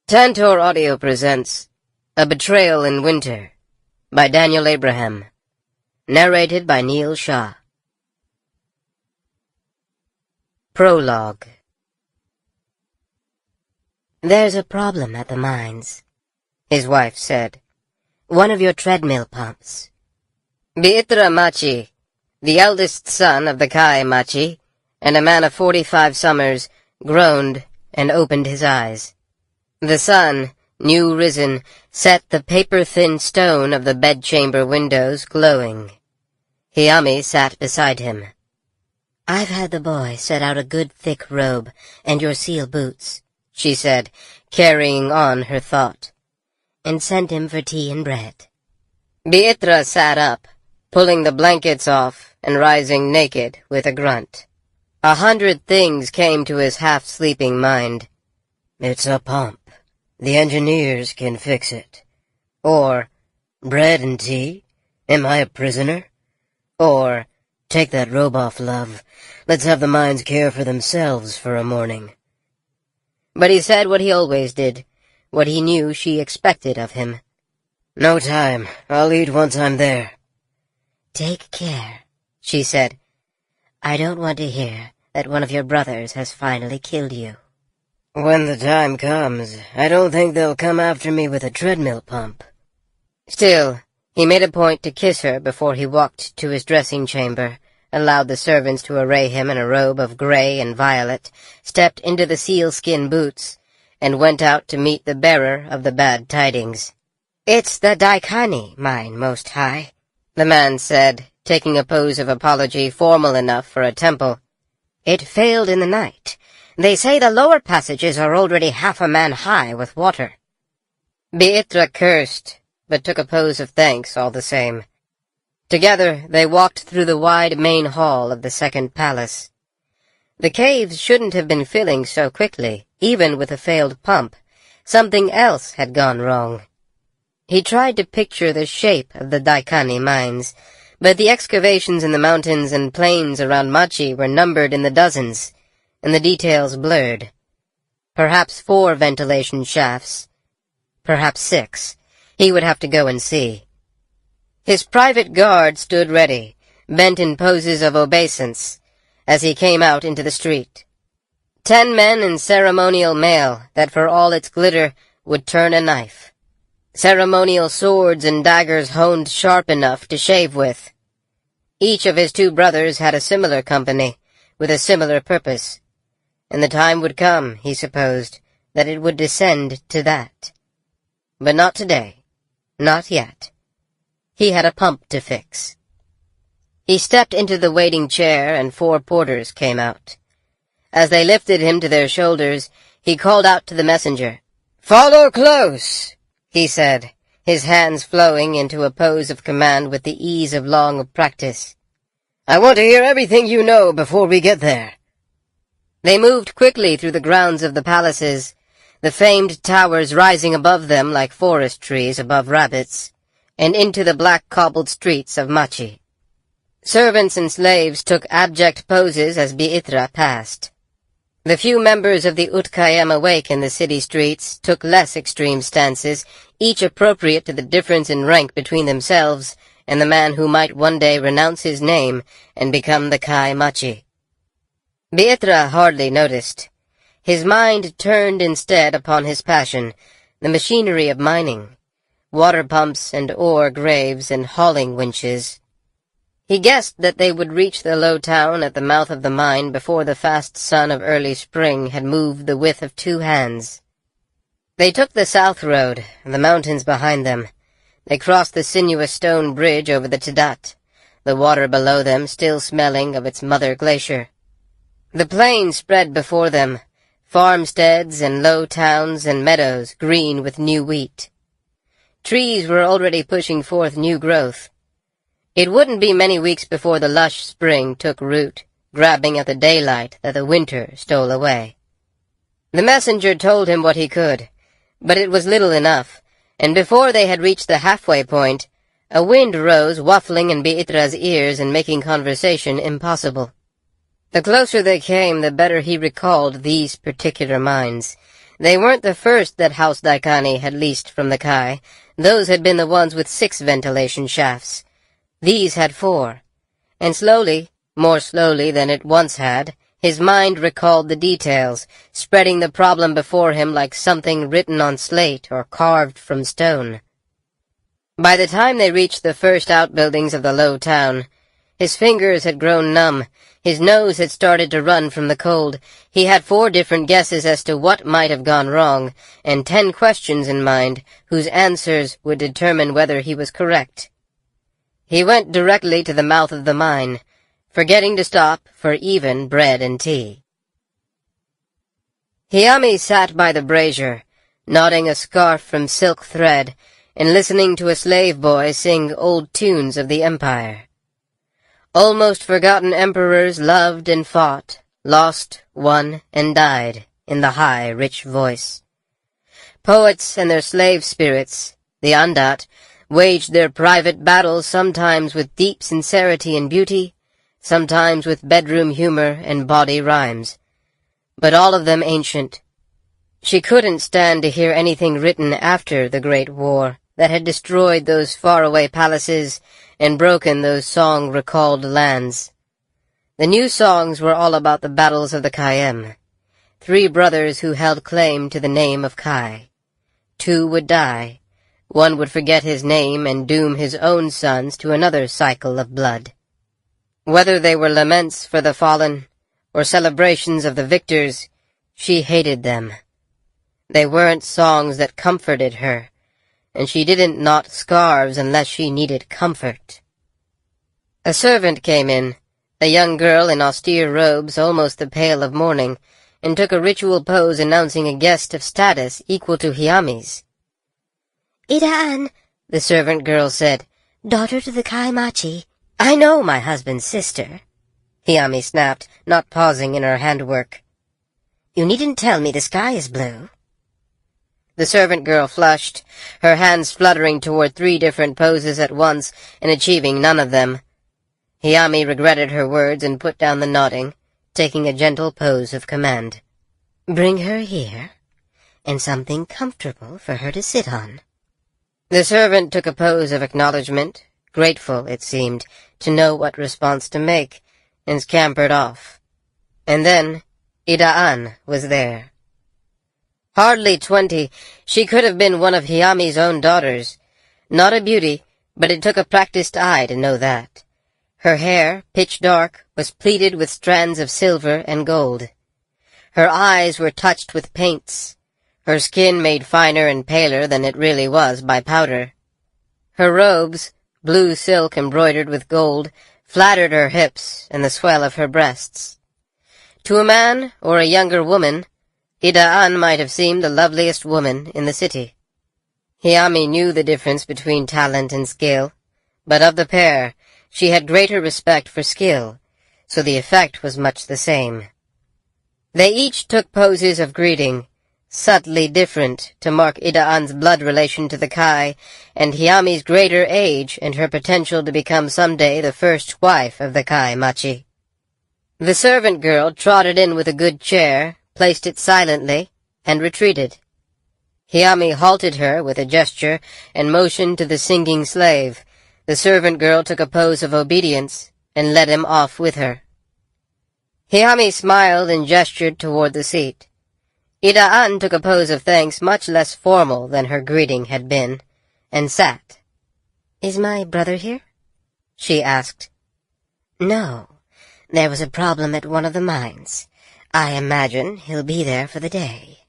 Tantor Audio presents A Betrayal in Winter by Daniel Abraham. Narrated by Shah. Prologue. "There's a problem at the mines," his wife said. "One of your treadmill pumps." Beitra Machi, the eldest son of the Kai Machi, and a man of 45 summers, groaned and opened his eyes. The sun, new risen, set the paper-thin stone of the bedchamber windows glowing. Hiyami sat beside him. "I've had the boy set out a good thick robe and your seal boots," she said, carrying on her thought, "and sent him for tea and bread." Beitra sat up, pulling the blankets off and rising naked with a grunt. 100 things came to his half-sleeping mind. "It's a pump. The engineers can fix it." Or, "Bread and tea? Am I a prisoner?" Or, "Take that robe off, love. Let's have the mines care for themselves for a morning." But he said what he always did, what he knew she expected of him. "No time. I'll eat once I'm there." "Take care," she said. "I don't want to hear that one of your brothers has finally killed you." "When the time comes, I don't think they'll come after me with a treadmill pump." Still, he made a point to kiss her before he walked to his dressing chamber, allowed the servants to array him in a robe of gray and violet, stepped into the sealskin boots, and went out to meet the bearer of the bad tidings. "It's the Daikani mine, Most High," the man said, taking a pose of apology formal enough for a temple. "It failed in the night. They say the lower passages are already half a man high with water." Beitra cursed, but took a pose of thanks all the same. Together they walked through the wide main hall of the second palace. The caves shouldn't have been filling so quickly, even with a failed pump. Something else had gone wrong. He tried to picture the shape of the Daikani mines, but the excavations in the mountains and plains around Machi were numbered in the dozens, and the details blurred. Perhaps 4 ventilation shafts, perhaps 6. He would have to go and see. His private guard stood ready, bent in poses of obeisance, as he came out into the street. 10 men in ceremonial mail that for all its glitter would turn a knife. Ceremonial swords and daggers honed sharp enough to shave with. Each of his 2 brothers had a similar company, with a similar purpose, and the time would come, he supposed, that it would descend to that. But not today. Not yet. He had a pump to fix. He stepped into the waiting chair, and 4 porters came out. As they lifted him to their shoulders, he called out to the messenger. "Follow close," he said, his hands flowing into a pose of command with the ease of long practice. "I want to hear everything you know before we get there." They moved quickly through the grounds of the palaces, the famed towers rising above them like forest trees above rabbits, and into the black cobbled streets of Machi. Servants and slaves took abject poses as Beitra passed. The few members of the Utkayem awake in the city streets took less extreme stances, each appropriate to the difference in rank between themselves and the man who might one day renounce his name and become the Kai Machi. Beitra hardly noticed. His mind turned instead upon his passion, the machinery of mining, water pumps and ore graves and hauling winches. He guessed that they would reach the low town at the mouth of the mine before the fast sun of early spring had moved the width of 2 hands. They took the south road, the mountains behind them. They crossed the sinuous stone bridge over the Tidat, the water below them still smelling of its mother glacier. The plain spread before them, farmsteads and low towns and meadows green with new wheat. Trees were already pushing forth new growth. It wouldn't be many weeks before the lush spring took root, grabbing at the daylight that the winter stole away. The messenger told him what he could, but it was little enough, and before they had reached the halfway point, a wind rose waffling in Beitra's ears and making conversation impossible. The closer they came, the better he recalled these particular mines, They weren't the first that House Daikani had leased from the Kai. Those had been the ones with 6 ventilation shafts. These had 4. And slowly, more slowly than it once had, his mind recalled the details, spreading the problem before him like something written on slate or carved from stone. By the time they reached the first outbuildings of the low town, his fingers had grown numb, his nose had started to run from the cold, he had 4 different guesses as to what might have gone wrong, and 10 questions in mind, whose answers would determine whether he was correct. He went directly to the mouth of the mine, forgetting to stop for even bread and tea. Hiyami sat by the brazier, knotting a scarf from silk thread, and listening to a slave boy sing old tunes of the empire. Almost forgotten emperors loved and fought, lost, won, and died, in the high, rich voice. Poets and their slave spirits, the Andat, waged their private battles sometimes with deep sincerity and beauty, sometimes with bedroom humor and bawdy rhymes, but all of them ancient. She couldn't stand to hear anything written after the Great War that had destroyed those faraway palaces and broken those song-recalled lands. The new songs were all about the battles of the Kaiem, 3 brothers who held claim to the name of Kai. 2 would die. 1 would forget his name and doom his own sons to another cycle of blood. Whether they were laments for the fallen or celebrations of the victors, she hated them. They weren't songs that comforted her, and she didn't knot scarves unless she needed comfort. A servant came in, a young girl in austere robes almost the pale of mourning, and took a ritual pose announcing a guest of status equal to Hiyami's. "Ida-an," the servant girl said, "daughter to the Kai Machi." "I know my husband's sister," Hiyami snapped, not pausing in her handwork. "You needn't tell me the sky is blue." The servant girl flushed, her hands fluttering toward 3 different poses at once and achieving none of them. Hiyami regretted her words and put down the nodding, taking a gentle pose of command. "Bring her here, and something comfortable for her to sit on." The servant took a pose of acknowledgment, grateful, it seemed, to know what response to make, and scampered off. And then Ida-an was there. Hardly 20, she could have been one of Hiyami's own daughters. Not a beauty, but it took a practiced eye to know that. Her hair, pitch dark, was pleated with strands of silver and gold. Her eyes were touched with paints, her skin made finer and paler than it really was by powder. Her robes, blue silk embroidered with gold, flattered her hips and the swell of her breasts. To a man or a younger woman, Ida-an might have seemed the loveliest woman in the city. Hiyami knew the difference between talent and skill, but of the pair, she had greater respect for skill, so the effect was much the same. They each took poses of greeting, subtly different to mark Ida-an's blood relation to the Kai, and Hiyami's greater age and her potential to become someday the first wife of the Kai Machi. The servant girl trotted in with a good chair, placed it silently, and retreated. Hiyami halted her with a gesture and motioned to the singing slave. The servant girl took a pose of obedience and led him off with her. Hiyami smiled and gestured toward the seat. Ida-an took a pose of thanks much less formal than her greeting had been, and sat. "Is my brother here?" she asked. "No. There was a problem at one of the mines. I imagine he'll be there for the day."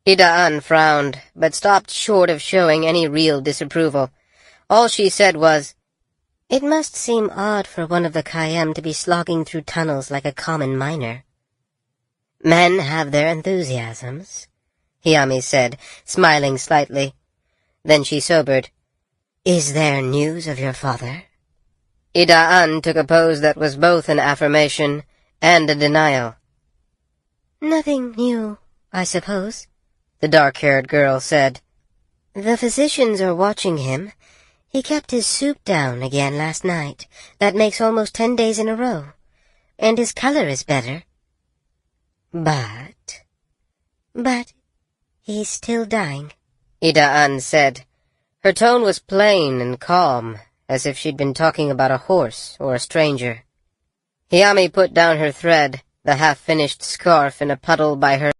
Ida-an frowned, but stopped short of showing any real disapproval. All she said was, "It must seem odd for one of the Kaiem to be slogging through tunnels like a common miner." "Men have their enthusiasms," Hiyami said, smiling slightly. Then she sobered. "Is there news of your father?" Ida-an took a pose that was both an affirmation and a denial. "Nothing new, I suppose," the dark-haired girl said. "The physicians are watching him. He kept his soup down again last night. That makes almost 10 days in a row. And his color is better. But He's still dying, Ida-an said. Her tone was plain and calm, as if she'd been talking about a horse or a stranger. Hiyami put down her thread, the half-finished scarf in a puddle by her